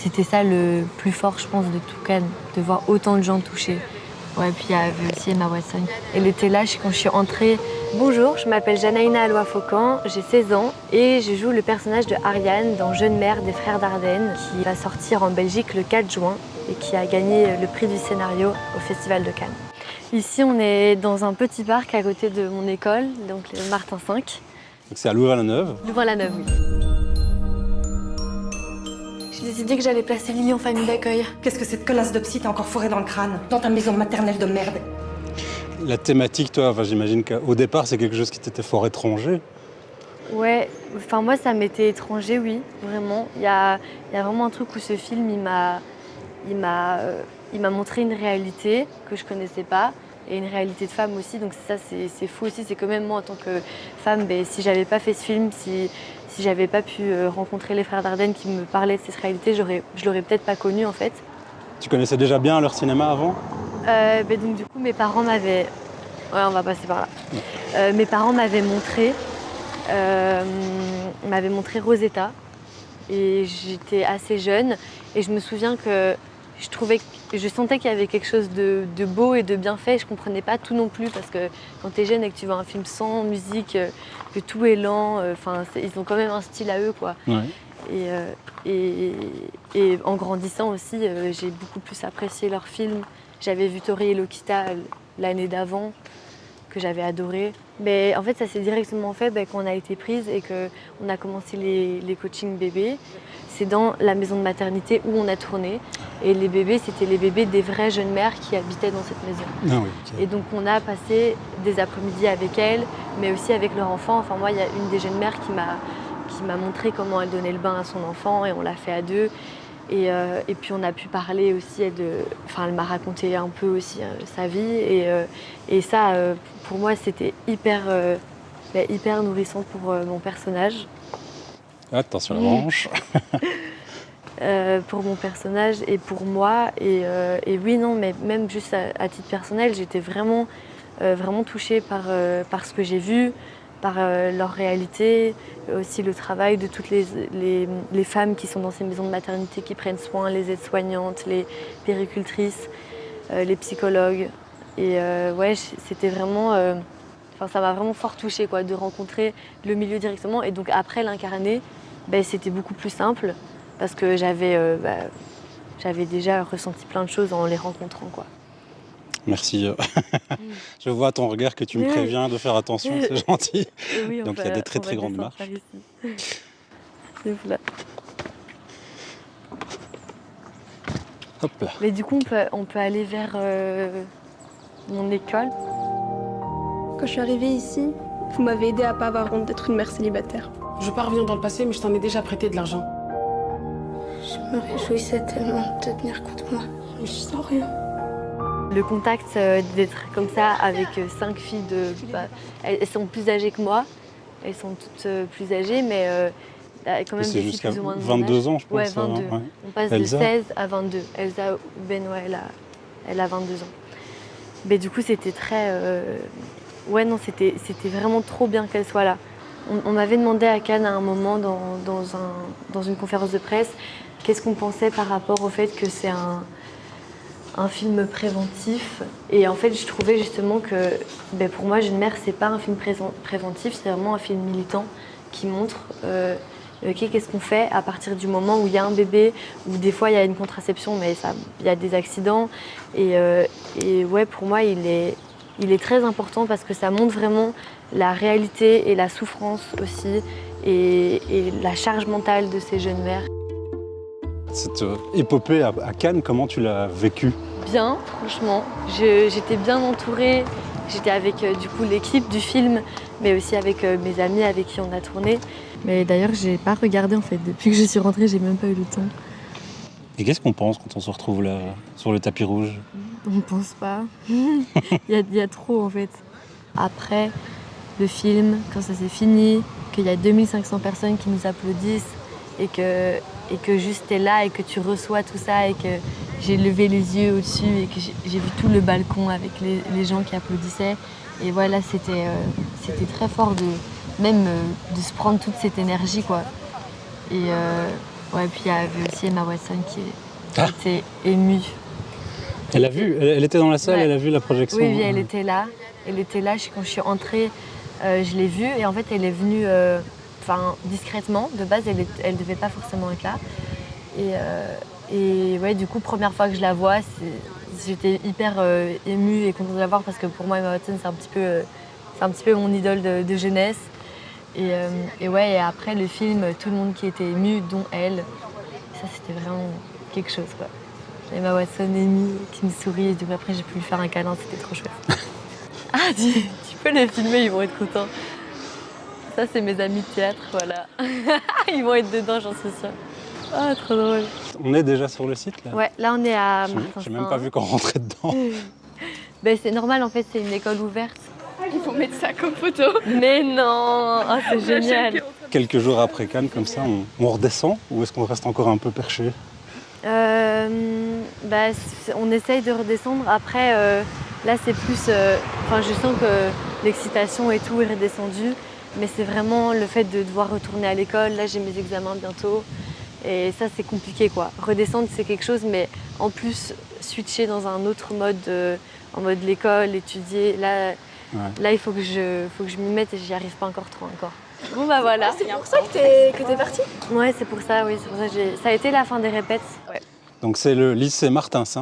c'était ça le plus fort, je pense, de tout Cannes, de voir autant de gens touchés. Ouais, puis il y avait aussi Emma Watson. Elle était là quand je suis entrée. Bonjour, je m'appelle Janaïna Aloua-Faucan, j'ai 16 ans et je joue le personnage de Ariane dans Jeune mère des Frères Dardenne qui va sortir en Belgique le 4 juin et qui a gagné le prix du scénario au Festival de Cannes. Ici, on est dans un petit parc à côté de mon école, donc le Martin V. Donc c'est à Louvain-la-Neuve. Louvain-la-Neuve, oui. J'ai décidé que j'allais placer Lily en famille d'accueil. Qu'est-ce que cette connasse de psy t'a encore fourré dans le crâne? Dans ta maison maternelle de merde. La thématique, toi, j'imagine qu'au départ, c'est quelque chose qui t'était fort étranger. Ouais, enfin moi ça m'était étranger, oui, vraiment. Il y a vraiment un truc où ce film, il m'a montré une réalité que je connaissais pas et une réalité de femme aussi. Donc ça, c'est fou aussi. C'est quand même moi en tant que femme, si j'avais pas fait ce film, si j'avais pas pu rencontrer les frères Dardenne qui me parlaient de cette réalité, je l'aurais peut-être pas connue en fait. Tu connaissais déjà bien leur cinéma avant? Donc du coup, mes parents m'avaient... Ouais, on va passer par là. Mes parents m'avaient montré Rosetta et j'étais assez jeune et je me souviens que je sentais qu'il y avait quelque chose de beau et de bien fait. Je comprenais pas tout non plus parce que quand tu es jeune et que tu vois un film sans musique, que tout est lent, ils ont quand même un style à eux, quoi. Ouais. Et en grandissant aussi, j'ai beaucoup plus apprécié leurs films. J'avais vu Tori et Lokita l'année d'avant, que j'avais adoré. Mais en fait, ça s'est directement fait quand on a été prise et qu'on a commencé les coachings bébés. C'est dans la maison de maternité où on a tourné. Et les bébés, c'était les bébés des vraies jeunes mères qui habitaient dans cette maison. Ah oui, okay. Et donc, on a passé des après-midi avec elles, mais aussi avec leur enfant. Enfin, moi, il y a une des jeunes mères qui m'a montré comment elle donnait le bain à son enfant et on l'a fait à deux. Et puis on a pu parler aussi, elle m'a raconté un peu aussi sa vie et ça, pour moi, c'était hyper nourrissant pour mon personnage. Attention la branche. Pour mon personnage et pour moi. Et oui, non, mais même juste à titre personnel, j'étais vraiment touchée par ce que j'ai vu, par leur réalité, aussi le travail de toutes les femmes qui sont dans ces maisons de maternité, qui prennent soin, les aides-soignantes, les péricultrices, les psychologues. Et ouais, c'était vraiment... ça m'a vraiment fort touchée, quoi, de rencontrer le milieu directement. Et donc après l'incarner, c'était beaucoup plus simple parce que j'avais déjà ressenti plein de choses en les rencontrant, quoi. Merci. Je vois à ton regard que tu me préviens de faire attention, c'est gentil. Oui, donc il y a des très très grandes marches. Voilà. Hop là. Mais du coup, on peut aller vers mon école. Quand je suis arrivée ici, vous m'avez aidé à pas avoir honte d'être une mère célibataire. Je veux pas revenir dans le passé, mais je t'en ai déjà prêté de l'argent. Je me réjouissais tellement de te tenir contre moi. Mais je sens rien. Le contact d'être comme ça avec 5 filles elles sont plus âgées que moi, elles sont toutes plus âgées, mais quand même c'est des filles jusqu'à plus ou moins de 22 ans, je pense. Ouais, 22. Ouais. On passe Elsa. de 16 à 22. Elsa Ben, ouais, elle a 22 ans. Mais du coup, c'était très... Ouais, non, c'était vraiment trop bien qu'elle soit là. On m'avait demandé à Cannes à un moment dans une conférence de presse qu'est-ce qu'on pensait par rapport au fait que c'est un film préventif. Et en fait, je trouvais justement que pour moi, Jeune mère, c'est pas un film préventif, c'est vraiment un film militant qui montre qu'est-ce qu'on fait à partir du moment où il y a un bébé, où des fois il y a une contraception, mais il y a des accidents. Et ouais, pour moi, il est très important parce que ça montre vraiment la réalité et la souffrance aussi et la charge mentale de ces jeunes mères. Cette épopée à Cannes, comment tu l'as vécue? Bien, franchement. J'étais bien entourée. J'étais avec du coup l'équipe du film, mais aussi avec mes amis avec qui on a tourné. Mais d'ailleurs, j'ai pas regardé en fait. Depuis que je suis rentrée, j'ai même pas eu le temps. Et qu'est-ce qu'on pense quand on se retrouve là, sur le tapis rouge? On pense pas. Il y a trop en fait. Après le film, quand ça s'est fini, qu'il y a 2500 personnes qui nous applaudissent et que juste t'es là et que tu reçois tout ça et que j'ai levé les yeux au-dessus et que j'ai vu tout le balcon avec les gens qui applaudissaient. Et voilà, c'était très fort de se prendre toute cette énergie, quoi. Et Ouais, puis il y avait aussi Emma Watson qui Ah. était émue. Elle a vu, elle était dans la salle, Ouais. elle a vu la projection. Oui, oui, elle était là. Elle était là. Quand je suis entrée, je l'ai vue. Et en fait, elle est venue discrètement. De base, elle devait pas forcément être là. Et ouais, du coup, première fois que je la vois, j'étais hyper émue et contente de la voir parce que pour moi, Emma Watson, c'est un petit peu mon idole de jeunesse. Et ouais, et après le film, tout le monde qui était ému, dont elle. Ça, c'était vraiment quelque chose, quoi. Emma Watson émue, qui me sourit, et du coup, après, j'ai pu lui faire un câlin, c'était trop chouette. Ah, tu peux les filmer, ils vont être contents. Ça, c'est mes amis de théâtre, voilà. Ils vont être dedans, j'en suis sûre. Ah, trop drôle. On est déjà sur le site là. Ouais, là, on est à Martin. J'ai même pas vu qu'on rentrait dedans. Ben, c'est normal, en fait, c'est une école ouverte. Il faut mettre ça comme photo. Mais non, oh, c'est génial. Quelques jours après Cannes, comme ça, on redescend ou est-ce qu'on reste encore un peu perché? On essaye de redescendre. Après, là, c'est plus... je sens que l'excitation et tout est redescendue. Mais c'est vraiment le fait de devoir retourner à l'école. Là, j'ai mes examens bientôt. Et ça, c'est compliqué, quoi. Redescendre, c'est quelque chose, mais en plus, switcher dans un autre mode, en mode l'école, étudier, là, il faut que je m'y mette et j'y arrive pas encore trop encore. Bon, bah voilà. C'est pour ça que t'es partie? Ouais, c'est pour ça, oui. C'est pour ça que ça a été la fin des répètes. Ouais. Donc c'est le lycée Martin V.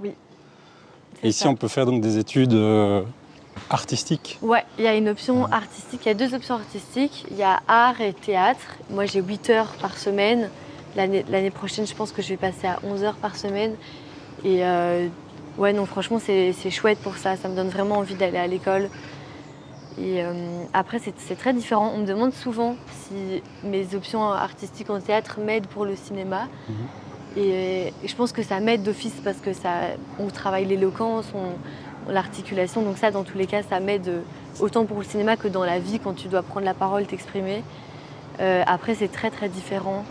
Oui. C'est Et ici, ça. on peut faire donc des études artistiques. Ouais, il y a une option artistique. Il y a 2 options artistiques. Il y a art et théâtre. Moi, j'ai 8 heures par semaine. L'année prochaine, je pense que je vais passer à 11 heures par semaine. Et ouais, non, franchement, c'est chouette pour ça. Ça me donne vraiment envie d'aller à l'école. Et après, c'est très différent. On me demande souvent si mes options artistiques en théâtre m'aident pour le cinéma. Et je pense que ça m'aide d'office parce que on travaille l'éloquence, l'articulation. Donc ça, dans tous les cas, ça m'aide autant pour le cinéma que dans la vie quand tu dois prendre la parole, t'exprimer. Après, c'est très, très différent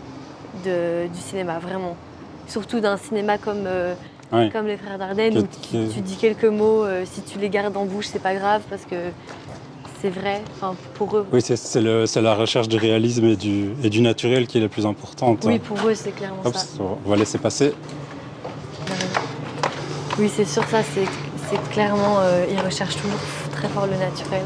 du cinéma, vraiment. Surtout d'un cinéma comme les Frères Dardenne, où tu dis quelques mots, si tu les gardes en bouche, c'est pas grave parce que c'est vrai, pour eux. Oui, c'est la recherche du réalisme et du naturel qui est la plus importante. Oui, pour eux, c'est clairement Hop, ça. on va laisser passer. Oui, c'est sûr, ça, c'est clairement, ils recherchent toujours très fort le naturel.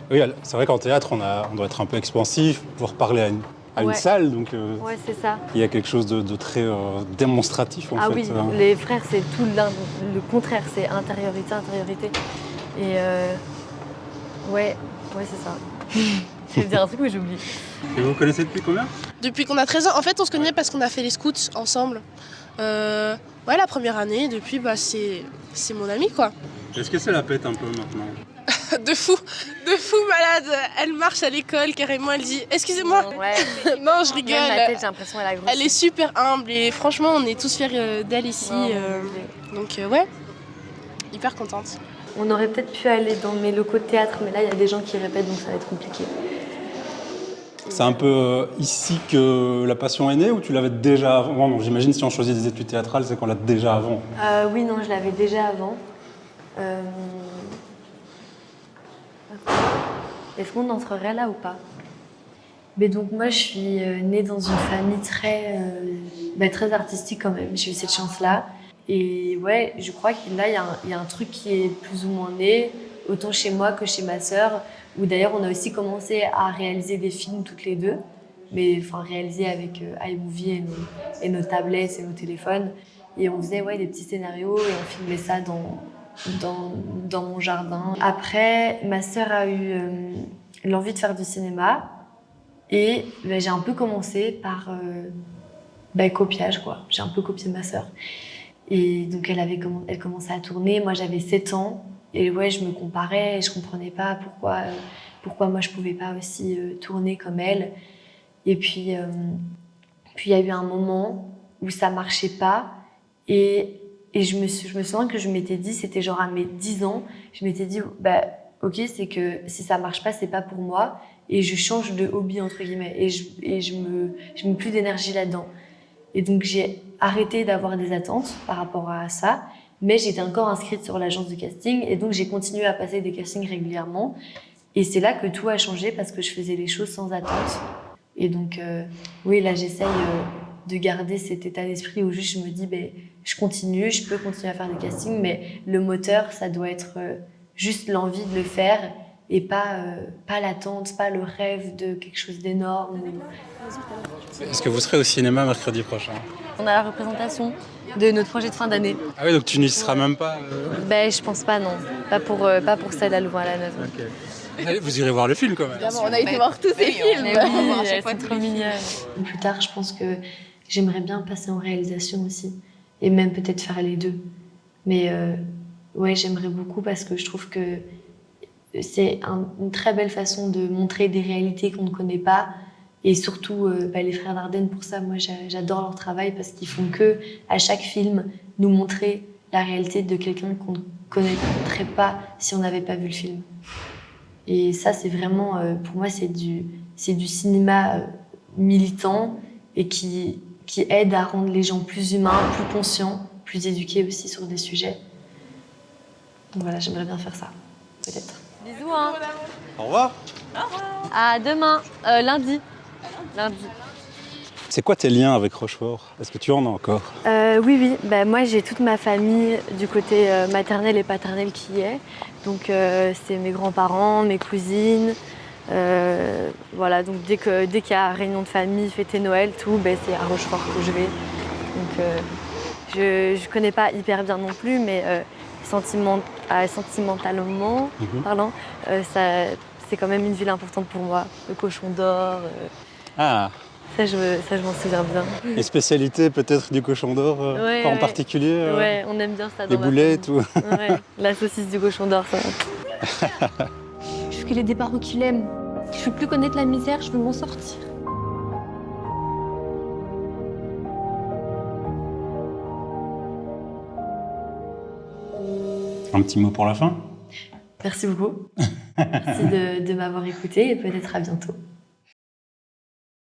Oui, c'est vrai qu'en théâtre, on doit être un peu expansif, pouvoir parler à une salle, donc Ouais, c'est ça. il y a quelque chose de très démonstratif en fait. Ah oui, les frères, c'est tout le contraire, c'est intériorité. Et ouais, c'est ça. Je vais dire un truc, mais j'oublie. Et vous connaissez depuis combien? Depuis qu'on a 13 ans. En fait, on se connaît parce qu'on a fait les scouts ensemble. Ouais, la première année, depuis, c'est mon amie, quoi. Est-ce que c'est la pète un peu maintenant? De fou malade. Elle marche à l'école, carrément, elle dit « Excusez-moi ». Ouais. Non, je rigole. Même ma tête, j'ai l'impression qu'elle a grossi. Elle est super humble et franchement, on est tous fiers d'elle ici. Donc, ouais, hyper contente. On aurait peut-être pu aller dans mes locaux de théâtre, mais là, il y a des gens qui répètent, donc ça va être compliqué. C'est un peu ici que la passion est née ou tu l'avais déjà avant? Non, j'imagine si on choisit des études théâtrales, c'est qu'on l'a déjà avant. Oui, non, je l'avais déjà avant. Est-ce qu'on entrerait là ou pas? Mais donc moi, je suis née dans une famille très artistique quand même. J'ai eu cette chance-là. Et ouais, je crois qu'il y a un truc qui est plus ou moins né, autant chez moi que chez ma sœur, où d'ailleurs on a aussi commencé à réaliser des films toutes les deux, mais réaliser avec iMovie et nos tablettes et nos téléphones. Et on faisait des petits scénarios et on filmait ça dans mon jardin. Après, ma sœur a eu l'envie de faire du cinéma et j'ai un peu commencé par copiage, quoi. J'ai un peu copié ma sœur. Et donc elle commençait à tourner, moi j'avais 7 ans et ouais, je me comparais et je comprenais pas pourquoi moi je pouvais pas aussi tourner comme elle. Et puis il y a eu un moment où ça marchait pas et je me souviens que je m'étais dit, c'était genre à mes 10 ans, je m'étais dit ok, c'est que si ça marche pas, c'est pas pour moi et je change de hobby entre guillemets et je mets plus d'énergie là-dedans. Et donc j'ai arrêté d'avoir des attentes par rapport à ça, mais j'étais encore inscrite sur l'agence de casting et donc j'ai continué à passer des castings régulièrement. Et c'est là que tout a changé parce que je faisais les choses sans attente. Et donc, oui, là, j'essaye de garder cet état d'esprit où juste je me dis, je continue, je peux continuer à faire des castings, mais le moteur, ça doit être juste l'envie de le faire et pas l'attente, pas le rêve de quelque chose d'énorme. Est-ce que vous serez au cinéma mercredi prochain? On a la représentation de notre projet de fin d'année. Ah oui, donc tu n'y seras même pas Je pense pas, non. Pas pour celle à Louvain-la-Neuve. Ok. Allez, vous irez voir le film quand même. On a été voir tous ces films. Mais oui, c'est trop mignon. Plus tard, je pense que j'aimerais bien passer en réalisation aussi. Et même peut-être faire les deux. Mais ouais, j'aimerais beaucoup parce que je trouve que c'est une très belle façon de montrer des réalités qu'on ne connaît pas. Et surtout, les frères Dardenne, pour ça, moi, j'adore leur travail parce qu'ils font que, à chaque film, nous montrer la réalité de quelqu'un qu'on ne connaîtrait pas si on n'avait pas vu le film. Et ça, c'est vraiment, pour moi, c'est du cinéma militant et qui aide à rendre les gens plus humains, plus conscients, plus éduqués aussi sur des sujets. Donc voilà, j'aimerais bien faire ça, peut-être. Bisous, hein. Au revoir. À demain, lundi. C'est quoi tes liens avec Rochefort? Est-ce que tu en as encore? Oui. Moi, j'ai toute ma famille du côté maternel et paternel qui y est. Donc, c'est mes grands-parents, mes cousines. Voilà, donc dès qu'il y a réunion de famille, fêter Noël, tout, c'est à Rochefort que je vais. Donc, je connais pas hyper bien non plus, mais sentimentalement parlant, c'est quand même une ville importante pour moi. Le Cochon d'Or. Ah. Ça, je m'en souviens bien. Les spécialités peut-être du Cochon d'Or en particulier Ouais, on aime bien ça dans les boulets, tout. Ouais, la saucisse du Cochon d'Or, ça. Je veux qu'il ait des parents qui l'aiment. Je veux plus connaître la misère, je veux m'en sortir. Un petit mot pour la fin? Merci beaucoup. Merci de m'avoir écouté et peut-être à bientôt.